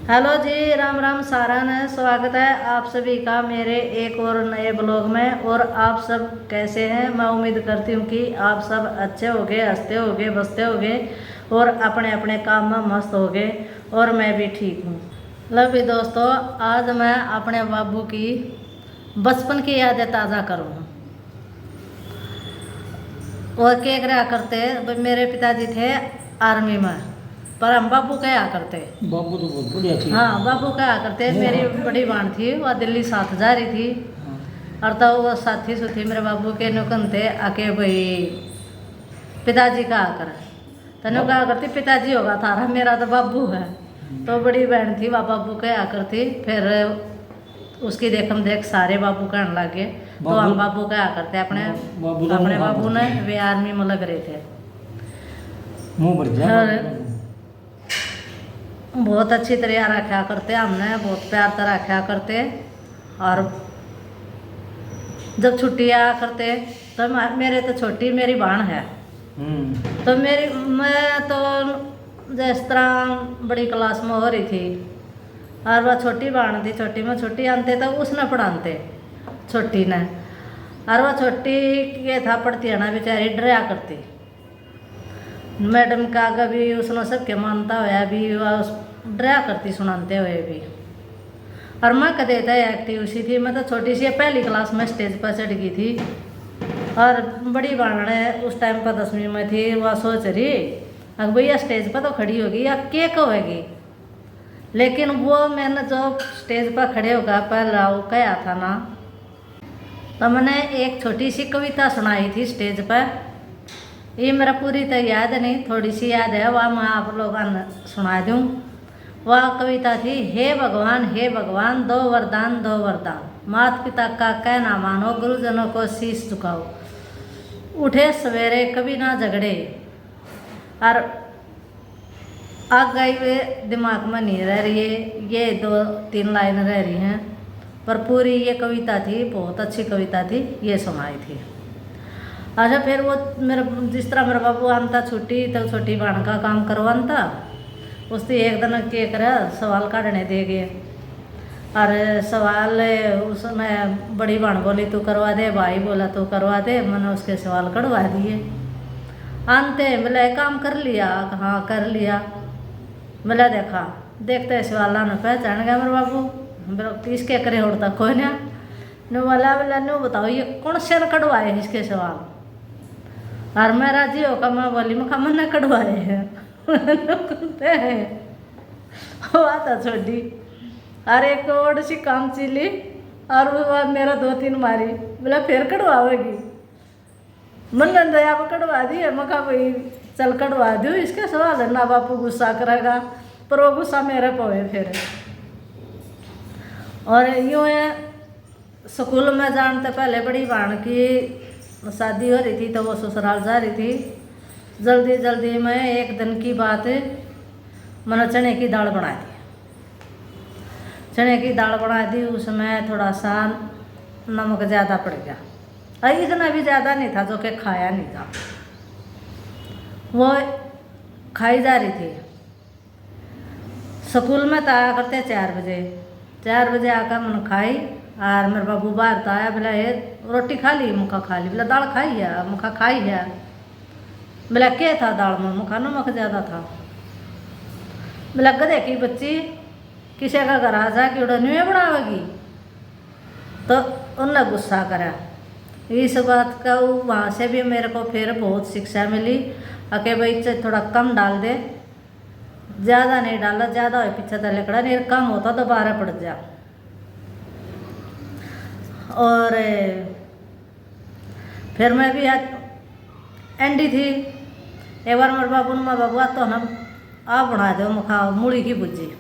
Hello जी, राम राम सारन है। स्वागत है आप सभी का मेरे एक और नए ब्लॉग में। और आप सब कैसे हैं? मैं उम्मीद करती हूँ कि आप सब अच्छे होगे, हंसते होगे, बसते होगे और अपने अपने काम में मस्त होगे। और मैं भी ठीक हूँ। लो भी दोस्तों, आज मैं अपने बाबू की बचपन की यादें ताज़ा करूँ। और क्या करा करते, मेरे पिताजी थे आर्मी में, पर हम बाबू क्या करते। बाबू तो बहुत बढ़िया थी। हाँ, बाबू क्या करते। मेरी बड़ी बहन थी, वह दिल्ली साथ जा रही थी। हाँ। और तो वो साथी सुथी मेरे बाबू के नुकन थे आके भाई पिताजी का आकर तनु क्या करती, पिताजी होगा थारा, मेरा तो बाबू है। तो बड़ी बहन थी, वह बाबू क्या करती। फिर उसकी देखम देख सारे बाबू कहने लगे। तो हम बाबू क्या करते अपने बाबू ने, वे आर्मी में लग रहे थे। मुंह भर जाए। बहुत अच्छी तरह रखा करते, हमने बहुत प्यार से रखा करते। और जब छुट्टी आया करते तो मेरे तो छोटी मेरी बहन है। तो मैं तो जिस तरह बड़ी क्लास में हो रही थी और वह छोटी बहन थी, छोटी में छुट्टी आनते तो उसने पढ़ाते छोटी ने। और वह छोटी के था पढ़ती है ना, बेचारी डरा करती मैडम का कभी उसने सबके मानता हुआ भी वह डरा करती सुनाते हुए भी। और मैं कह देता एक्टिव सी थी, मैं तो छोटी सी पहली क्लास में स्टेज पर चढ़ गई थी। और बड़ी बहन उस टाइम पर 10वीं में थी, वह सोच रही अब भैया स्टेज पर तो खड़ी होगी या के कहेगी। लेकिन वो मैंने जो स्टेज पर खड़े होकर पहला वो कहा था ना, तो मैंने एक छोटी सी कविता सुनाई थी स्टेज पर। ये मेरा पूरी तो याद नहीं, थोड़ी सी याद है, वह मैं आप लोगों ने सुना दूँ। वह कविता थी, हे भगवान दो वरदान, माता पिता का कहना मानो, गुरुजनों को शीश झुकाओ, उठे सवेरे कभी ना झगड़े। और आग गई वे दिमाग में नहीं रह रही है, ये 2-3 लाइन रह रही हैं, पर पूरी ये कविता थी, बहुत अच्छी कविता थी, ये सुनाई थी। अच्छा, फिर वो मेरा जिस तरह मेरा बाबू आनता छुट्टी तो छोटी बहन का काम करवाता। उससे एक दिन के करा सवाल काटने दे गए। और सवाल उसने बड़ी बहन बोली तू करवा दे, भाई बोला तू करवा दे, मैंने उसके सवाल कटवा दिए। आनते बोले काम कर लिया, हाँ कर लिया। बोला देखा देखते सवाल ने पहचान गया मेरे बाबू, किसके करे उड़ता कोई ना। बोला नो बताओ ये कौन से न कटवाए इसके सवाल। और मैं राजी होकर मैं बोली मैं मैंने कटवाए हैं। आता छोटी और एक और सी काम चिली और वो मेरा 2-3 मारी। बोला फिर कटवाओगी? मन दया पर कटवा दी है। मैं कहा भाई चल कटवा दूँ इसके सवाल है ना, बापू गुस्सा करेगा, पर वो गुस्सा मेरे पे है फिर। और यूँ है स्कूल में जानते पहले बड़ी बहन की शादी हो रही थी तो वो ससुराल जा रही थी। जल्दी जल्दी में एक दिन की बात, मैंने चने की दाल बना दी। चने की दाल बना दी, उसमें थोड़ा सा नमक ज़्यादा पड़ गया, और इतना भी ज़्यादा नहीं था जो कि खाया नहीं था। वो खाई जा रही थी। स्कूल में तो आया करते 4 बजे आकर मैंने खाई। और मेरे बाबू बाहर तो आया, बोला ये रोटी खा ली? मुखा खा ली। बोला दाल खाई है? मुखा खाई है। बोला क्या था दाल में? मुखा नमक ज़्यादा था। बोला गधे की बच्ची, किसी का घर आ जा कि उड़ा न्यू बनावेगी? तो उनने गुस्सा करा। इस बात का वहाँ से भी मेरे को फिर बहुत शिक्षा मिली कि भाई थोड़ा कम डाल दे, ज़्यादा नहीं डाला, ज़्यादा हो पीछे तो लकड़ा नहीं, कम होता दोबारा पड़ जा। और फिर मैं भी एंडी थी। एक बार मेरे बाबू ने बाबू तो हम आप बना दो मुखा मूली की भुजी।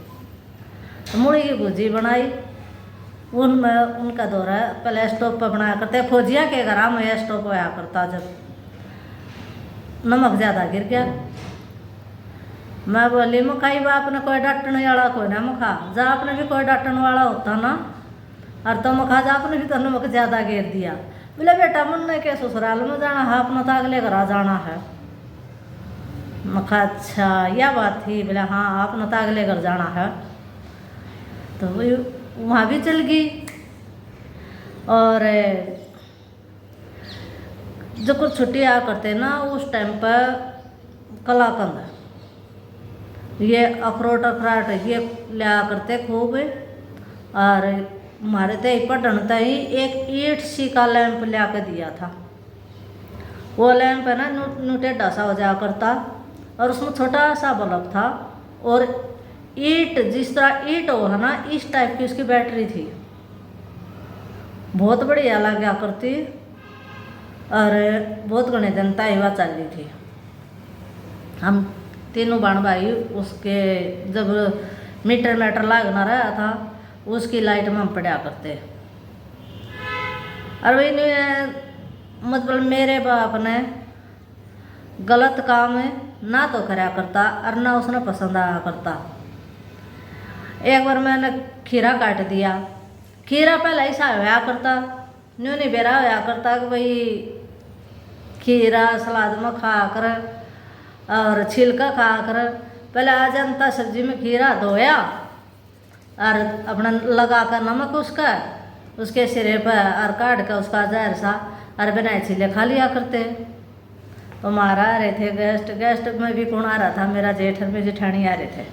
मूली की भुजी बनाई, उनमें उनका दौरा पहले स्टोव पर बनाया करते, फौजिया के घर में स्टोव आया करता। जब नमक ज़्यादा गिर गया, मैं बोली मुखाई बाप ने कोई डांटने वाला कोई ना, मुखा जा आपने भी कोई डांटने वाला होता ना, और तो मुखा जा आपने भी तो नमक ज़्यादा गिर दिया। बोले बेटा मुन्ने के ससुराल में जाना है, अपना तो अगले घर आ जाना है। मुखा अच्छा यह बात थी? बोले हाँ आपने तो अगले घर जाना है। तो वही वहाँ भी चल गई। और जब कुछ छुट्टी आया करते ना उस टाइम पर कलाकंद ये अखरोट अखराट ये लिया करते खूब। और हमारे तो पढ़न ही एक ईट सी का लैंप लिया के दिया था। वो लैंप है ना टेढ़ा सा हो जाया करता और उसमें छोटा सा बल्ब था और ईट जिस तरह ईट हो है ना इस टाइप की उसकी बैटरी थी। बहुत बढ़िया लगा करती और बहुत घने जनता ही वह चल रही थी। हम तीनों बहन भाई उसके जब मीटर लागना रहा था उसकी लाइट में हम पड़ा करते। और वही मतलब मेरे बाप ने गलत काम ना तो करा करता और ना उसने पसंद आया करता। एक बार मैंने खीरा काट दिया। खीरा पहले ऐसा होया करता न्यू नहीं बेरा होया करता कि भाई खीरा सलाद में खा कर और छिलका खा कर पहले आ जानता सब्जी में खीरा धोया और अपना लगा कर नमक उसके सिरे पर और काट कर उसका जहर सा और बनाए छिले खा लिया करते। तो मारा आ रहे थे गेस्ट में भी कौन आ रहा था, मेरा जेठ और मेरी जेठानी आ रहे थे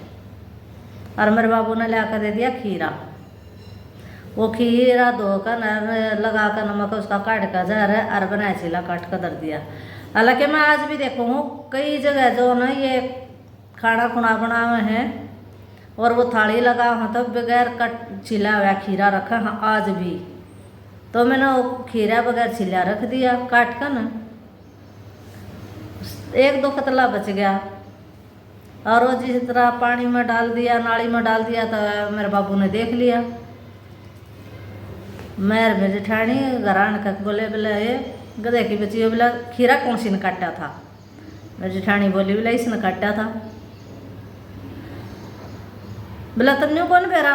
और मेरे बाबू ने ला कर दे दिया खीरा। वो खीरा धोकर लगा कर नमक उसका काट कर जहर और बनाए छिला काट कर धर दिया। हालांकि मैं आज भी देखूँ कई जगह जो ना ये खाना खुना बनावे हैं और वो थाली लगा हाँ तो बगैर कट छिला हुआ खीरा रखा हाँ आज भी। तो मैंने वो खीरा बगैर छिला रख दिया काट कर ना, एक दो कतला बच गया और वो जिस तरह पानी में डाल दिया नाली में डाल दिया तो मेरे बाबू ने देख लिया। मेरे जेठानी घरान का बोले ये गधे की बच्ची बोला खीरा कौन सी ने काटा था। मेरी जेठानी बोली बोला इसने काटा था। बोला तन्यू कौन बेरा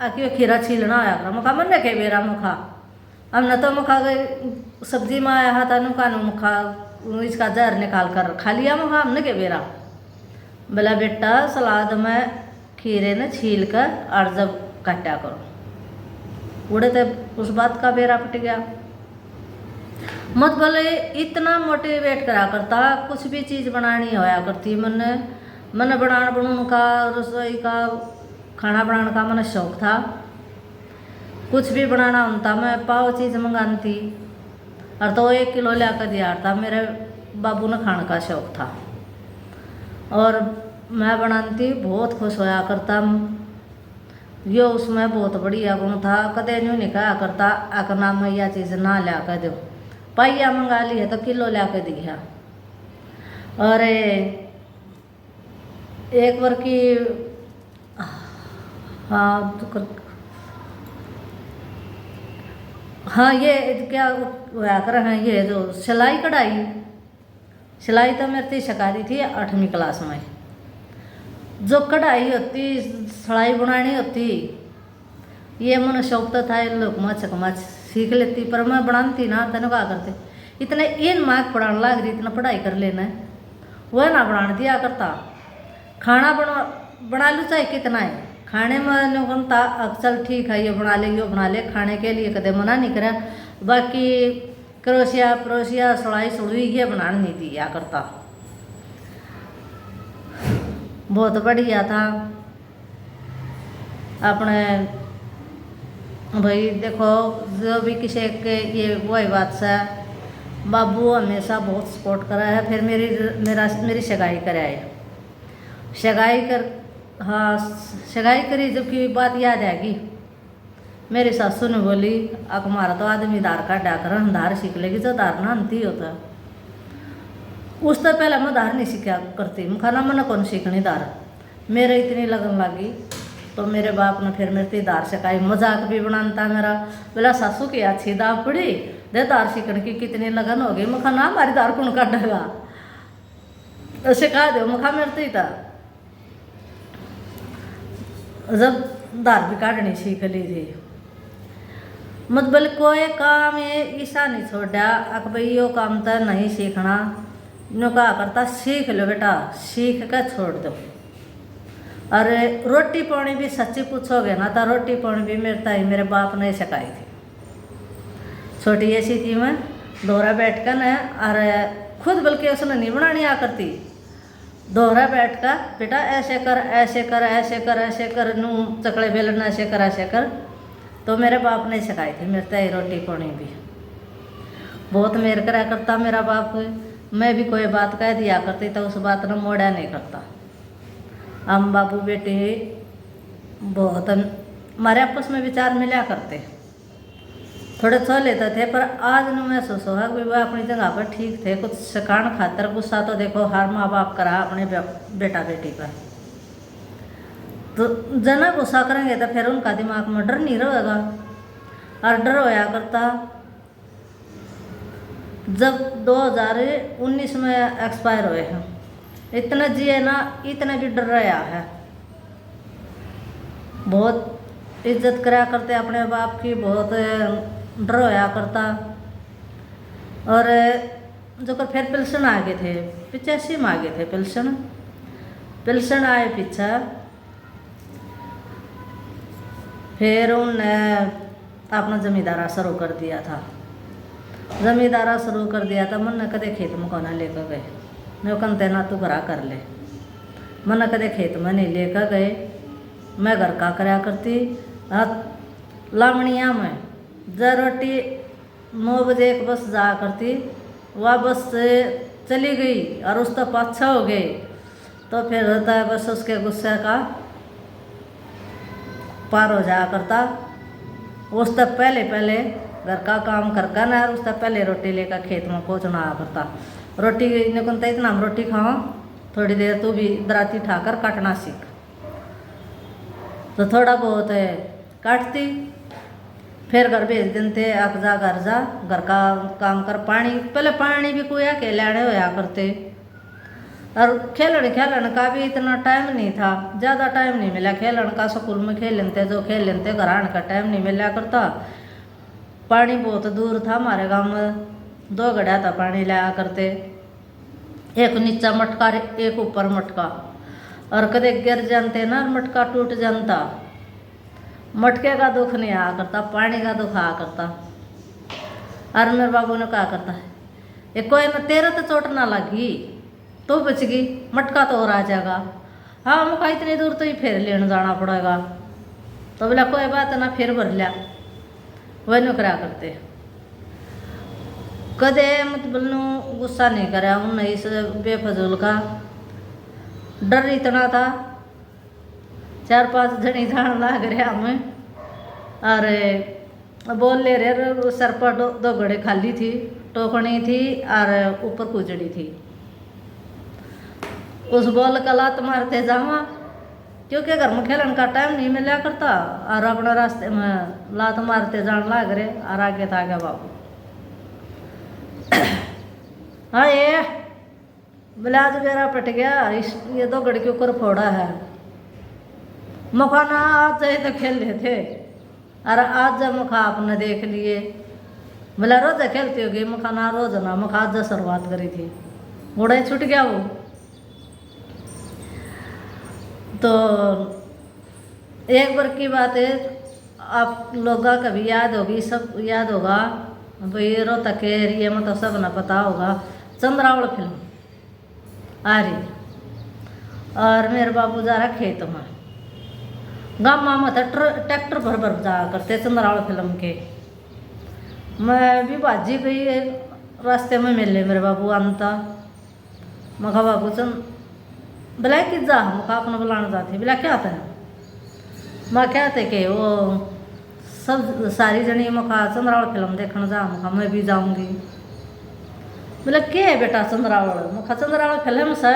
आखिर खीरा छीलना आया करा मुखा मन के बेरा मुखा हमने तो मुखा सब्जी में आया था नुका मुखा इसका जहर निकाल कर खा लिया मुखा हमने के बेरा। बोला बेटा सलाद में खीरे ने छील कर और जब काटा करो उड़े तो उस बात का बेरा पट गया। मत भले इतना मोटिवेट करा करता कुछ भी चीज़ बनानी होया करती मन बनाने का रसोई का खाना बनाने का मन शौक था। कुछ भी बनाना होता मैं पाव चीज़ मंगाती और तो 1 किलो ला कर दिया था। मेरे बाबू ने खाने का शौक था और मैं बनाती बहुत खुश होया करता। यो उसमें बहुत बढ़िया गुण था कदे न्यू नहीं कहा करता आकर नाम में यह चीज़ ना ला कर दो पाइया मंगा ली है तो किलो ला कर दिया। और एक बार की हाँ ये क्या हुआ कर हैं ये जो सिलाई सिलाई तो मेरी थी सिखाती थी 8वीं क्लास में। जो कढ़ाई होती सिलाई बनानी होती ये मन शौक तो था लोग मच सीख लेती पर मैं बनाती ना तेन क्या करते इतने इन मार्क पढ़ाने लग रही इतना पढ़ाई कर लेना वह ना बनाने दिया करता। खाना बना लो चाहे कितना है खाने में बनता चल ठीक है ये बना ले खाने के लिए कदे मना नहीं करा। बाकी क्रोशिया सड़ाई सड़ुई ये बनाने नहीं दिया करता। बहुत बढ़िया था अपने भाई। देखो जो भी किसी के ये वही बात से बाबू हमेशा बहुत सपोर्ट करा है। फिर मेरी सगाई कराए सगाई करी जबकि बात याद आएगी मेरी सासू ने बोली हमारा तो आदमी दार का डाकर धार सीख लेगी जो दार ना अंती होता। उस तो पहले मैं दार नहीं सीखा करती खाना मैंने कौन सीखनी दार मेरे इतनी लगन लगी। तो मेरे बाप ने फिर मेरी दार सिखाई मजाक भी बनाता मेरा बोला सासू की अच्छी दाव पड़ी दे दार सीखने की कितनी लगन हो गई मुखा ना हमारी दार कौन काटेगा सिखा दो मुखा मेरे ही था। जब दार भी काटनी सीख ली थी मतलब कोई काम ये ईसा नहीं छोड़ा अक भाई यो काम तो नहीं सीखना नो कहा करता सीख लो बेटा सीख कर छोड़ दो। और रोटी पानी भी सच्ची पूछोगे ना तो रोटी पानी भी मेरे बाप ने सिखाई थी। छोटी ऐसी थी मैं, दोहरा बैठ कर न, और खुद बल्कि उसने नहीं बनानी आ करती, दोहरा बैठ कर बेटा ऐसे कर ऐसे कर ऐसे कर ऐसे कर, नू चकड़े बेलना ऐसे कर ऐसे कर। तो मेरे बाप ने सिखाई थी मेरे तय रोटी पानी भी। बहुत मेर करा करता मेरा बाप। मैं भी कोई बात कह दिया करती तो उस बात ने मोड़ा नहीं करता। हम बाबू बेटे बहुत हमारे आपस में विचार मिला करते, थोड़े सह लेते थे, पर आज न महसूस होगा कि वह अपनी जगह पर ठीक थे। कुछ सिखाने खातर गुस्सा तो देखो हर माँ बाप करा अपने बेटा बेटी पर, तो जना गुस्सा करेंगे तो फिर उनका दिमाग में डर नहीं रहेगा। और डर होया करता जब 2019 में एक्सपायर हुए हैं, इतना जिए ना इतना भी डर रहा है। बहुत इज्जत करा करते अपने बाप की, बहुत डर होया करता। और जो कर फिर पिल्सन आ गए थे, 85 में आ गए थे पिल्सन आए पीछे। फिर उनने अपना जमींदारा शुरू कर दिया था। जमींदारा शुरू कर दिया था, मन कदे खेत में कोना लेकर गए, मैं कहते ना तू घरा कर ले, मन कदे खेत में नहीं लेकर गए। मैं घर का कराया करती, लामणिया में रोटी 9 बजे एक बस जा करती, वह बस से चली गई और उस तक 5-6 हो गए। तो फिर होता है बस उसके गुस्से का पार हो जाया करता। उस तक पहले घर का काम करके ना, उस तक पहले रोटी लेकर खेत में पहुँचना आया करता। रोटी निकलता इतना हम रोटी खाओ, थोड़ी देर तू भी दराती ठाकर काटना सीख। तो थोड़ा बहुत काटती, फिर घर भेज देते, अब जा घर का काम कर। पहले पानी भी कुया के लाने होया करते। और खेलन का भी इतना टाइम नहीं था, ज़्यादा टाइम नहीं मिला खेलन का। स्कूल में खेल लेते, जो खेल लेते, घर आने का टाइम नहीं मिला करता। पानी बहुत दूर था हमारे गांव में, 2 घड़ा था पानी लाया करते, एक नीचा मटका एक ऊपर मटका। और कदे गिर जानते ना मटका टूट जानता, मटके का दुख नहीं आया करता, पानी का दुख आया करता। और मेरे बाबू ने कहा करता है, ये कोई न तेरा तो चोट ना लगी तो बच गई, मटका तो और आ जाएगा। हाँ मुझे इतनी दूर तो ही फिर लेने जाना पड़ेगा। तो बोला कोई बात ना, फिर भर लिया। वही न करा करते, कदे मतलब गुस्सा नहीं करा उन इस बेफजूल का। डर इतना था, 4-5 जनी जान लाग रहे हमें। और बोल ले रहे, सर पर 2 घड़े खाली थी, टोकनी थी और ऊपर कुचड़ी थी। उस बॉल का लात मारते जावा, क्योंकि घर में खेलन का टाइम नहीं मिला करता। और अपने रास्ते में लात मारते जान लाग रहे, और आगे था गया बाबू। हाँ ये ब्लाज मेरा पट गया, ये 2 घड़ी के ऊपर फोड़ा है। मखाना आज जाए तो खेल रहे थे, और आज जब मखा आपने देख लिए। बोला रोज खेलती होगी मखाना, रोज ना मखा आज शुरुआत करी थी, घोड़ा छूट गया वो। तो एक बार की बात है, आप लोग कभी याद होगी, सब याद होगा भाई, रोहतक के एरिया में तो सब ना पता होगा, चंद्रावल फिल्म आ रही। और मेरे बाबू जा रहा खेत में, गाँव में था ट्रैक्टर भर जाया करते चंद्रावल फिल्म के। मैं भी बाजी गई, रास्ते में मिले मेरे बाबू आनता। मखा बाबू चंद बोला कि जा, मखा अपना बुलाना जाती। बोला क्या था, मैं क्या थे कि वो सब सारी जनी मखा चंद्रावल फिल्म देखने जा, मखा मैं भी जाऊंगी। बोला क्या है बेटा चंद्रावल, मखा चंद्रावल फिल्म से।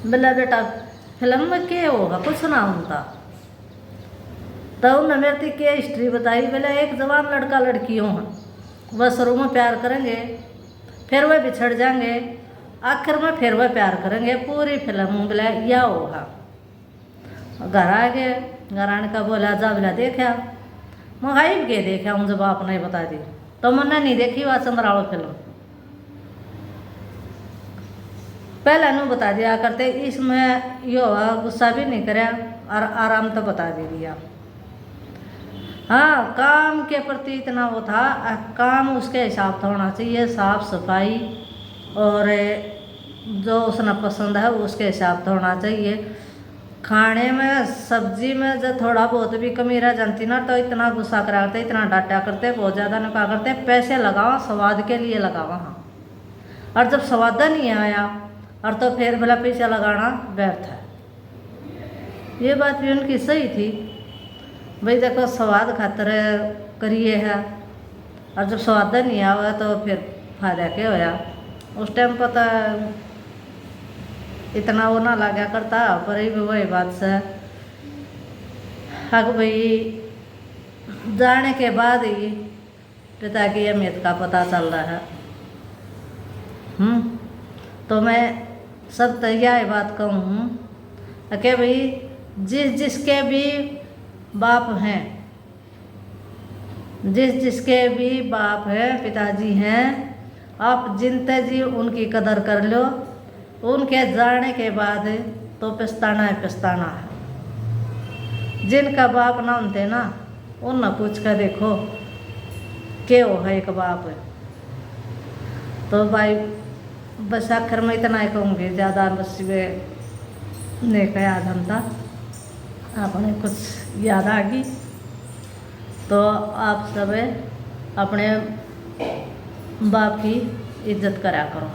बोला बेटा फिल्म में क्या होगा, कुछ ना होता। तो उन्होंने मेरे क्या हिस्ट्री बताई। बोला एक जवान लड़का लड़कियों हैं, वह शुरू में प्यार करेंगे, फिर वह बिछड़ जाएंगे, आखिर में फिर वह प्यार करेंगे, पूरी फिल्म बोला यह होगा। घर आ गए, घर आने का बोला जा, बोला देखा, मैं हाई के देखा हूँ, जब आप नहीं बता दी तो मैंने नहीं देखी वह चंद्रावल फिल्म। पहले नु बता दिया करते, इसमें यो गुस्सा भी नहीं करे और आराम तो बता दे दिया। हाँ, काम के प्रति इतना वो था, काम उसके हिसाब से होना चाहिए, साफ सफाई और जो उसने पसंद है उसके हिसाब से होना चाहिए। खाने में सब्जी में जब थोड़ा बहुत भी कमी रह जाती ना तो इतना गुस्सा करा करते, इतना डांटा करते, बहुत ज़्यादा ना कहा करते, पैसे लगाओ स्वाद के लिए लगाओ। हाँ, और जब स्वाद नहीं आया और तो फिर भला पैसा लगाना व्यर्थ है। ये बात भी उनकी सही थी, भाई देखो स्वाद खातर करिए है, और जब स्वाद नहीं आया तो फिर फायदा क्या होया। उस टाइम पता इतना वो ना लगा करता, पर ही वही बात से हक भाई जाने के बाद ही पिता की अहमियत का पता चल रहा है। तो मैं सब यह बात कहूँ कि भाई जिसके भी बाप हैं, जिसके भी बाप हैं, पिताजी हैं, आप जिनते जी उनकी कदर कर लो। उनके जाने के बाद तो पछताना है, पछताना है। जिनका बाप ना होते ना, उन न पूछ कर देखो क्या हो है एक बाप है। तो भाई बस आखिर में इतना ही कहूँगी, ज़्यादा बस वे नहीं कहा जनता अपने कुछ याद आ गई। तो आप सब अपने बाप की इज्जत करा करो।